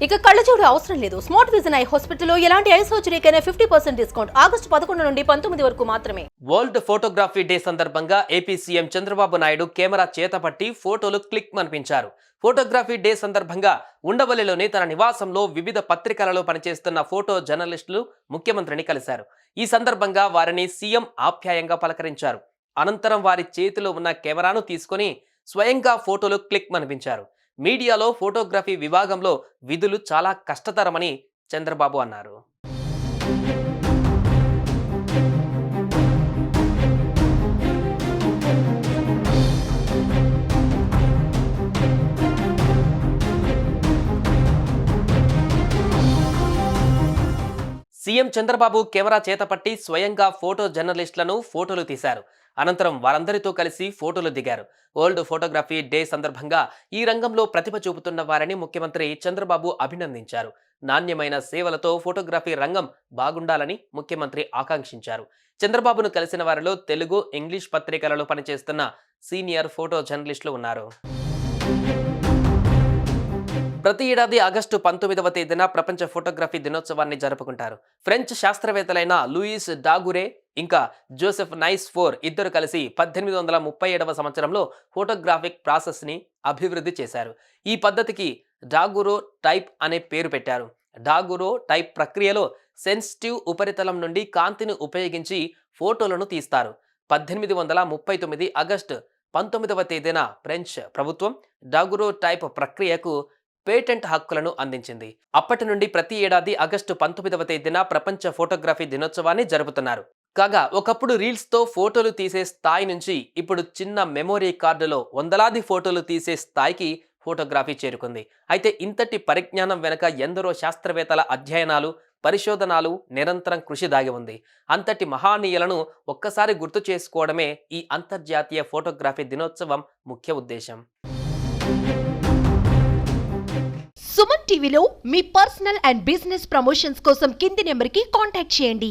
ఇక కళ్ళజోడు అవసరం లేదు. స్మార్ట్ విజన్ ఐ హాస్పిటల్లో ఎలాంటి ఐ సర్జరీకైనా 50% డిస్కౌంట్. ఆగస్టు 11 నుండి 19 వరకు మాత్రమే. వరల్డ్ ఫోటోగ్రఫీ డే సందర్భంగా AP CM Chandrababu Naidu camera చేతపట్టి ఫోటోలు క్లిక్ మనిపించారు. ఫోటోగ్రఫీ డే సందర్భంగా ఉండవల్లిలోని తన నివాసంలో వివిధ పత్రికలలో పనిచేస్తున్న ఫోటో జర్నలిస్టులు ముఖ్యమంత్రిని కలిశారు. ఈ సందర్భంగా వారిని సీఎం ఆప్యాయంగా పలకరించారు. అనంతరం వారి చేతిలో ఉన్న కెమెరాను తీసుకొని స్వయంగా ఫోటోలు క్లిక్ మనిపించారు. మీడియాలో ఫోటోగ్రఫీ విభాగంలో విధులు చాలా కష్టతరమని చంద్రబాబు అన్నారు. సీఎం చంద్రబాబు కెమెరా చేతపట్టి స్వయంగా ఫోటో జర్నలిస్టులను ఫోటోలు తీశారు. అనంతరం వారందరితో కలిసి ఫోటోలు దిగారు. వరల్డ్ ఫోటోగ్రఫీ డే సందర్భంగా ఈ రంగంలో ప్రతిభ చూపుతున్న వారిని ముఖ్యమంత్రి చంద్రబాబు అభినందించారు. నాణ్యమైన సేవలతో ఫోటోగ్రఫీ రంగం బాగుండాలని ముఖ్యమంత్రి ఆకాంక్షించారు. చంద్రబాబును కలిసిన వారిలో తెలుగు, ఇంగ్లీష్ పత్రికలలో పనిచేస్తున్న సీనియర్ ఫోటో జర్నలిస్టులు ఉన్నారు. ప్రతి ఏడాది ఆగస్టు 19వ తేదీన ప్రపంచ ఫోటోగ్రఫీ దినోత్సవాన్ని జరుపుకుంటారు. ఫ్రెంచ్ శాస్త్రవేత్తలైన లూయిస్ డాగురే ఇంకా జోసెఫ్ నైస్ ఫోర్ ఇద్దరు కలిసి 1837వ సంవత్సరంలో ఫోటోగ్రాఫిక్ ప్రాసెస్ని అభివృద్ధి చేశారు. ఈ పద్ధతికి డాగురో టైప్ అనే పేరు పెట్టారు. డాగురో టైప్ ప్రక్రియలో సెన్సిటివ్ ఉపరితలం నుండి కాంతిని ఉపయోగించి ఫోటోలను తీస్తారు. 1839 ఆగస్టు 19వ తేదీన ఫ్రెంచ్ ప్రభుత్వం డాగురో టైప్ ప్రక్రియకు పేటెంట్ హక్కులను అందించింది. అప్పటి నుండి ప్రతి ఏడాది ఆగస్టు 19వ తేదీన ప్రపంచ ఫోటోగ్రఫీ దినోత్సవాన్ని జరుపుతున్నారు. కాగా ఒకప్పుడు రీల్స్తో ఫోటోలు తీసే స్థాయి నుంచి ఇప్పుడు చిన్న మెమొరీ కార్డులో వందలాది ఫోటోలు తీసే స్థాయికి ఫోటోగ్రఫీ చేరుకుంది. అయితే ఇంతటి పరిజ్ఞానం వెనుక ఎందరో శాస్త్రవేత్తల అధ్యయనాలు, పరిశోధనలు, నిరంతరం కృషి దాగి ఉంది. అంతటి మహానీయులను ఒక్కసారి గుర్తు చేసుకోవడమే ఈ అంతర్జాతీయ ఫోటోగ్రఫీ దినోత్సవం ముఖ్య ఉద్దేశం. సుమన్ టీవీలో మీ పర్సనల్ అండ్ బిజినెస్ ప్రమోషన్స్ కోసం కింది నెంబర్కి కాంటాక్ట్ చేయండి.